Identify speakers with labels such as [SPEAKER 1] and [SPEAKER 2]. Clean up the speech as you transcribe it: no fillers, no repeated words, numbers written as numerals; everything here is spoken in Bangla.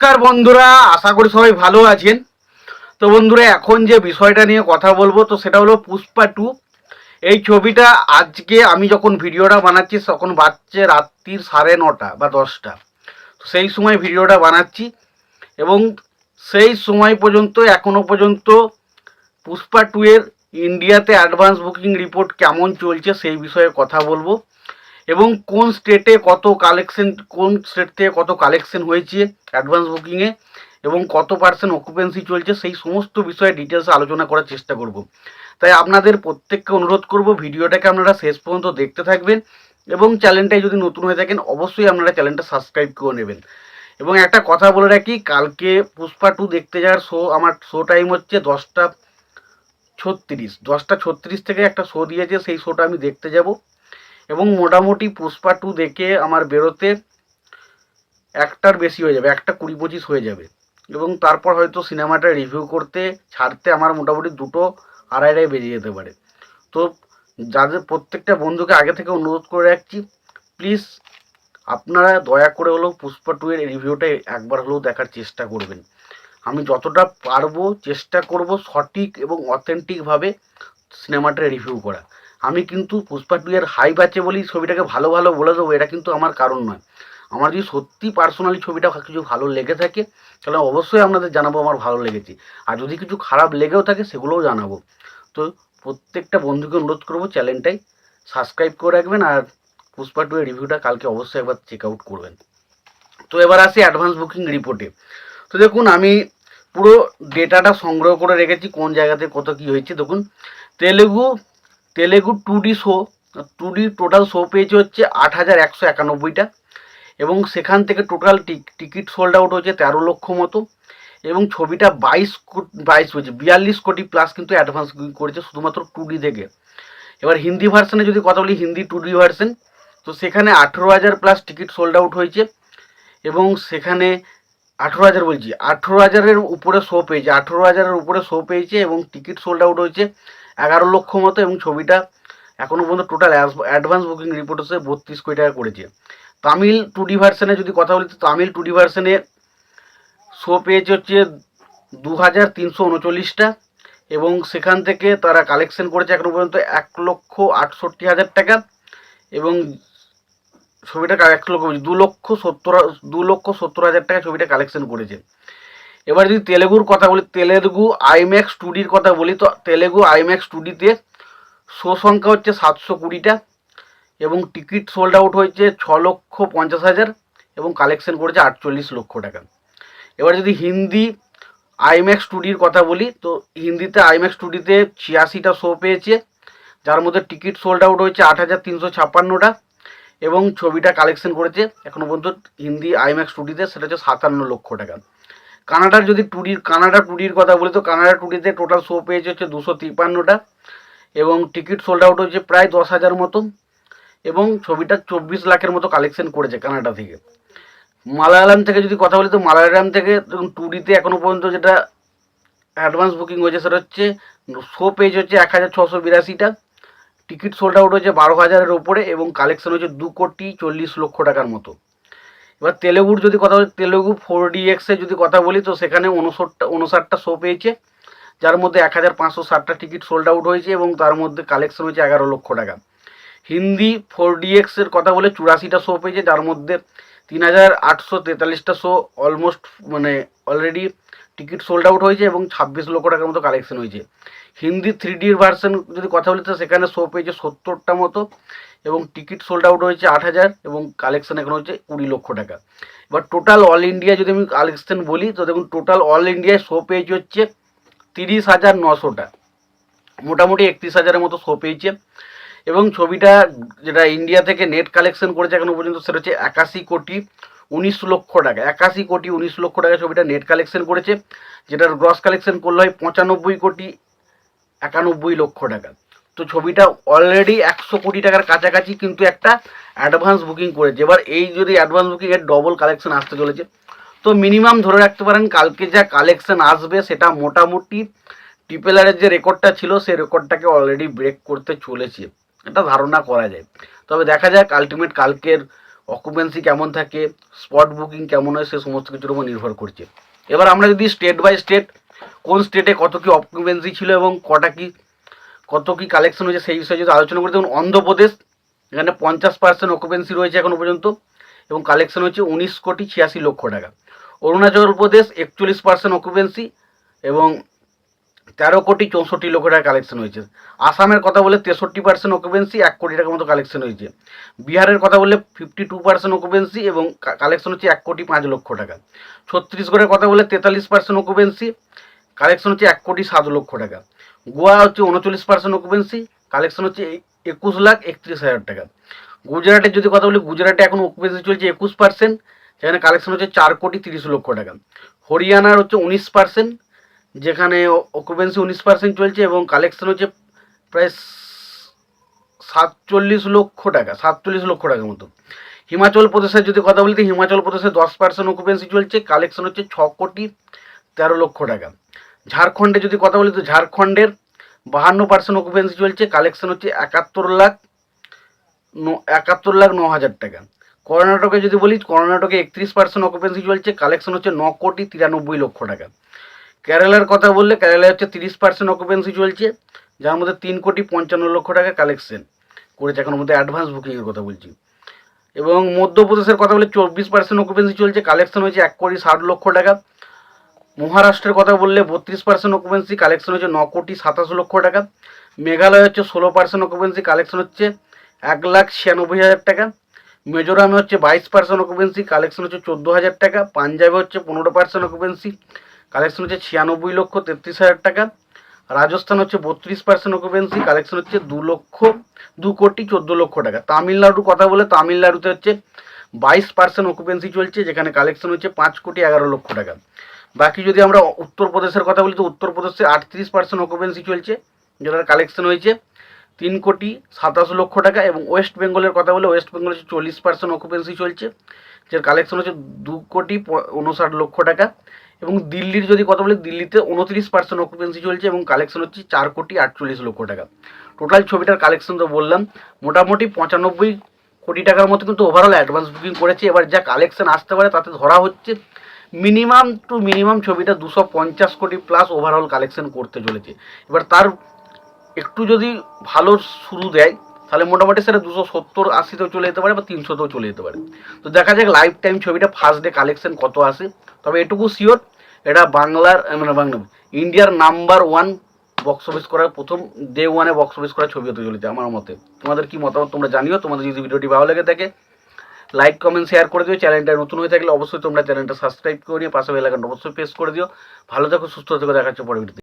[SPEAKER 1] নমস্কার বন্ধুরা, আশা করি সবাই ভালো আছেন। তো বন্ধুরা, এখন যে বিষয়টা নিয়ে কথা বলবো তো সেটা হলো পুষ্পা 2। এই ছবিটা আজকে আমি যখন ভিডিওটা বানাচ্ছি তখন বাজছে রাত্রির 9:30 বা 10টা। সেই সময় ভিডিওটা বানাচ্ছি এবং সেই সময় পর্যন্ত এখনো পর্যন্ত পুষ্পা 2 এর ইন্ডিয়াতে অ্যাডভান্স বুকিং রিপোর্ট কেমন চলছে সেই বিষয়ে কথা বলবো এবং কোন স্টেটে কত কালেকশন, কোন স্টেট থেকে কত কালেকশন হয়েছে অ্যাডভান্স বুকিংয়ে এবং কত পার্সেন্ট অকুপেন্সি চলছে সেই সমস্ত বিষয়ে ডিটেলসে আলোচনা করার চেষ্টা করব। তাই আপনাদের প্রত্যেককে অনুরোধ করব ভিডিওটাকে আপনারা শেষ পর্যন্ত দেখতে থাকবেন এবং চ্যানেলটায় যদি নতুন হয়ে থাকেন অবশ্যই আপনারা চ্যানেলটা সাবস্ক্রাইব করে নেবেন। এবং একটা কথা বলে রাখি, কালকে পুষ্পা 2 দেখতে যাওয়ার আমার শো টাইম হচ্ছে 10:36 থেকে একটা শো দিয়েছে, সেই শোটা আমি দেখতে যাব এবং মোটামুটি পুষ্পা 2 দেখে আমার বেরোতে 1টার বেশি হয়ে যাবে, 1:20-25 হয়ে যাবে এবং তারপর হয়তো সিনেমাটা রিভিউ করতে ছাড়তে আমার মোটামুটি 2:00-2:30 বেজে যেতে পারে। তো যাদের প্রত্যেকটা বন্ধুকে আগে থেকে অনুরোধ করে রাখছি, প্লিজ আপনারা দয়া করে হলেও পুষ্পা 2 এর রিভিউটা একবার হলেও দেখার চেষ্টা করবেন। আমি যতটা পারবো চেষ্টা করব সঠিক এবং অথেন্টিকভাবে সিনেমাটা রিভিউ করা। আমি কিন্তু পুষ্পা 2 এর হাইপ আছে বলেই ছবিটাকে ভালো ভালো বলে দেবো, এটা কিন্তু আমার কারণ নয়। আমার যদি সত্যি পার্সোনালি ছবিটা কিছু ভালো লেগে থাকে তাহলে অবশ্যই আপনাদের জানাবো আমার ভালো লেগেছে, আর যদি কিছু খারাপ লেগেও থাকে সেগুলোও জানাবো। তো প্রত্যেকটা বন্ধুকে অনুরোধ করবো চ্যানেলটাই সাবস্ক্রাইব করে রাখবেন আর পুষ্পা 2 এর রিভিউটা কালকে অবশ্যই একবার চেক আউট করবেন। তো এবার আসি অ্যাডভান্স বুকিং রিপোর্টে। তো দেখুন, আমি পুরো ডেটাটা সংগ্রহ করে রেখেছি কোন জায়গাতে কত কী হয়েছে। দেখুন, Telugu Telugu 2D show, 2D total show পেয়েছে হচ্ছে 8,191টা এবং সেখান থেকে টোটাল টিকিট সোল্ড আউট হয়েছে 13 লক্ষ মতো এবং ছবিটা 42 কোটি প্লাস কিন্তু অ্যাডভান্স করেছে শুধুমাত্র 2D থেকে। এবার হিন্দি ভার্সনে যদি কথা বলি, হিন্দি 2D ভার্সন, তো সেখানে 18,000 প্লাস টিকিট সোল্ড আউট হয়েছে এবং সেখানে 18,000 উপরে শো পেয়েছে, 18,000 উপরে শো পেয়েছে এবং টিকিট সোল্ড আউট হয়েছে 11 লক্ষ মতো এবং ছবিটা এখনও পর্যন্ত টোটাল অ্যাডভান্স বুকিং রিপোর্ট হচ্ছে 32 কোটি টাকা করেছে। তামিল 2D ভার্সনে যদি কথা বলি, তো তামিল 2D ভার্সনে শো পেয়েছে হচ্ছে 2,339টা এবং সেখান থেকে তারা কালেকশন করেছে এখনো পর্যন্ত 1,68,000 টাকা এবং ছবিটা 2,70,000 টাকা ছবিটা কালেকশন করেছে। এবার যদি তেলেগুর কথা বলি, তেলেগু আইম্যাক্স 2Dর কথা বলি, তো তেলেগু আইম্যাক্স 2Dতে শো সংখ্যা হচ্ছে 720টা এবং টিকিট সোল্ড আউট হয়েছে 6,50,000 এবং কালেকশন করেছে 48 লক্ষ টাকা। এবার যদি হিন্দি আইম্যাক্স 2Dর কথা বলি, তো হিন্দিতে আইম্যাক্স 2Dতে 86টা শো পেয়েছে, যার মধ্যে টিকিট সোল্ড আউট হয়েছে 8,356টা এবং ছবিটা কালেকশন করেছে এখনও পর্যন্ত হিন্দি আইম্যাক্স 2Dতে সেটা হচ্ছে 57 লক্ষ টাকা। কানাডার যদি কানাডা 2Dর কথা বলি, তো কানাডা 2Dতে টোটাল শো পেয়েছে হচ্ছে 253টা এবং টিকিট সোল্ড আউট হয়েছে প্রায় 10,000 মতো এবং ছবিটা 24 লাখের মতো কালেকশন করেছে কানাডা থেকে। মালায়ালাম থেকে যদি কথা বলি, তো মালায়ালাম থেকে 2Dতে এখনও পর্যন্ত যেটা অ্যাডভান্স বুকিং হয়েছে সেটা হচ্ছে শো পেজ হচ্ছে 1,682টা, টিকিট সোল্ড আউট হয়েছে 12,000-এর ওপরে এবং কালেকশন হয়েছে 2,40,00,000 টাকার মতো। এবার তেলেগুর যদি কথা বলি, তেলেগু 4DXে যদি কথা বলি, তো সেখানে 59টা শো পেয়েছে, যার মধ্যে 1,560টা টিকিট সোল্ড আউট হয়েছে এবং তার মধ্যে কালেকশন হয়েছে 11 লক্ষ টাকা। হিন্দি 4DXের কথা বলে 84টা শো পেয়েছে, যার মধ্যে 3,843টা show almost already ticket sold out হয়েছে এবং 26 লক্ষ টাকার মতো কালেকশন হয়েছে। হিন্দি 3Dর ভার্সন যদি কথা বলি, তো সেখানে শো পেয়েছে 70টা মতো এবং টিকিট সোল্ড আউট হয়েছে 8,000 এবং কালেকশন এখন হচ্ছে 20 লক্ষ টাকা। এবার টোটাল অল ইন্ডিয়া যদি আমি কালেকশন বলি, তো দেখুন টোটাল অল ইন্ডিয়ায় শো পেয়েছে হচ্ছে 30,900টা, মোটামুটি 31,000-এর মতো শো পেয়েছে এবং ছবিটা যেটা ইন্ডিয়া থেকে নেট কালেকশন করেছে এখনো পর্যন্ত সেটা হচ্ছে 81,19,00,000 টাকা। 81,19,00,000 টাকা ছবিটা নেট কালেকশন করেছে, যেটার গ্রস কালেকশন করলে হয় 95,91,00,000 টাকা। তো ছবিটা অলরেডি 100 কোটি টাকার কাছাকাছি কিন্তু একটা অ্যাডভান্স বুকিং করেছে। এবার এই যদি অ্যাডভান্স বুকিংয়ের ডবল কালেকশন আসতে চলেছে, তো মিনিমাম ধরে রাখতে পারেন কালকে যা কালেকশন আসবে সেটা মোটামুটি RRR যে রেকর্ডটা ছিল সেই রেকর্ডটাকে অলরেডি ব্রেক করতে চলেছে, এটা ধারণা করা যায়। তবে দেখা যাক আলটিমেট কালকের অকুপেন্সি কেমন থাকে, স্পট বুকিং কেমন হয়, সে সমস্ত কিছুর উপর নির্ভর করছে। এবার আমরা যদি স্টেট বাই স্টেট কোন স্টেটে কত কী অকুপেন্সি ছিল এবং কত কী কালেকশন হয়েছে সেই বিষয়ে যদি আলোচনা করি, দেখুন অন্ধ্রপ্রদেশ এখানে 50% অকুপেন্সি রয়েছে এখনো পর্যন্ত এবং কালেকশন হচ্ছে 19,86,00,000 টাকা। অরুণাচল প্রদেশ 41% অকুপেন্সি এবং 13,64,00,000 টাকা কালেকশন হয়েছে। আসামের কথা বলে 63% অকুপেন্সি, 1 কোটি টাকার মতো কালেকশন হয়েছে। বিহারের কথা বললে 52% অকুপেন্সি এবং কালেকশন হচ্ছে 1,05,00,000 টাকা। ছত্তিশগড়ের কথা বলে 43% অকুপেন্সি, কালেকশন হচ্ছে 1,07,00,000 টাকা। গোয়া হচ্ছে 39% অকুপেন্সি, কালেকশন হচ্ছে 21,31,000 টাকা। গুজরাটের যদি কথা বলি, গুজরাটে এখন অকুপেন্সি চলছে 21%, সেখানে কালেকশন হচ্ছে 4,30,00,000 টাকা। হরিয়ানার হচ্ছে 19%, যেখানে অকুপেন্সি 19% চলছে এবং কালেকশন হচ্ছে প্রায় 47,00,000 টাকার মতো। হিমাচল প্রদেশের যদি কথা বলি, হিমাচল প্রদেশে 10% অকুপেন্সি চলছে, কালেকশন হচ্ছে 6,13,00,000 টাকা। ঝাড়খণ্ডে যদি কথা বলি, তো ঝাড়খণ্ডের 52% অকুপেন্সি চলছে, কালেকশন হচ্ছে 71,09,000 টাকা। কর্ণাটকে যদি বলি, কর্ণাটকে 31% অকুপেন্সি চলছে, কালেকশন হচ্ছে 9,93,00,000 টাকা। কেরালার কথা বললে, কেরালায় হচ্ছে 30% অকুপেন্সি চলছে, যার মধ্যে 3,55,00,000 টাকা কালেকশন করেছে এখনোর মধ্যে, অ্যাডভান্স বুকিংয়ের কথা বলছি। এবং মধ্যপ্রদেশের কথা বলে 24% অকুপেন্সি চলছে, কালেকশন হয়েছে 1,60,00,000 টাকা। মহারাষ্ট্রের কথা বললে 32% অকুপেন্সি, কালেকশন হচ্ছে 9,27,00,000 টাকা। মেঘালয় হচ্ছে 16% অকুপেন্সি, কালেকশন হচ্ছে 1,96,000 টাকা। মিজোরামে হচ্ছে 22% অকুপেন্সি, কালেকশন হচ্ছে 14,000 টাকা। পাঞ্জাবে হচ্ছে 15% অকুপেন্সি, কালেকশন হচ্ছে 96,33,000 টাকা। রাজস্থান হচ্ছে 32% অকুপেন্সি, কালেকশন হচ্ছে 2,14,00,000 টাকা। তামিলনাড়ুর কথা বলে, তামিলনাড়ুতে হচ্ছে 22% অকুপেন্সি চলছে, যেখানে কালেকশন হচ্ছে 5,11,00,000 টাকা। বাকি যদি আমরা উত্তরপ্রদেশের কথা বলি, তো উত্তরপ্রদেশে 38% অকুপেন্সি চলছে, যেটার কালেকশন হয়েছে 3,27,00,000 টাকা। এবং ওয়েস্ট বেঙ্গলের কথা বলে, ওয়েস্ট বেঙ্গল হচ্ছে 40% অকুপেন্সি চলছে, যার কালেকশন হচ্ছে 2,59,00,000 টাকা। এবং দিল্লির যদি কথা বলি, দিল্লিতে 29% অকুপেন্সি চলছে এবং কালেকশন হচ্ছে 4,48,00,000 টাকা। টোটাল ছবিটার কালেকশন তো বললাম, মোটামুটি 95 কোটি টাকার মতো কিন্তু ওভারঅল অ্যাডভান্স বুকিং করেছে। এবার যা কালেকশন আসতে পারে তাতে ধরা হচ্ছে মিনিমাম ছবিটা 250 কোটি প্লাস ওভারঅল কালেকশন করতে চলেছে। এবার তার একটু যদি ভালো শুরু দেয়, তাহলে মোটামুটি সেটা 270-80তেও চলে যেতে পারে বা 300তেও চলে যেতে পারে। তো দেখা যাক লাইফ টাইম ছবিটা ফার্স্ট ডে কালেকশন কত আসে। তবে এটুকু শিওর, এটা ইন্ডিয়ার নাম্বার 1 বক্স অফিস করা, প্রথম ডে 1-এ বক্স অফিস করা ছবি হতে চলেছে আমার মতে। তোমাদের কি মতামত তোমরা জানিও। তোমাদের যদি ভিডিওটি ভালো লেগে থাকে, লাইক কমেন্ট শেয়ার করে দিও। চ্যানেলটা নতুন হয়ে থাকলে অবশ্যই তোমরা চ্যানেলটা সাবস্ক্রাইব করে নিয়ে পাশে বেল আইকনটা অবশ্যই প্রেস করে দিও। ভালো থাকো, সুস্থ থেকো, দেখা হচ্ছে পরের ভিডিওতে।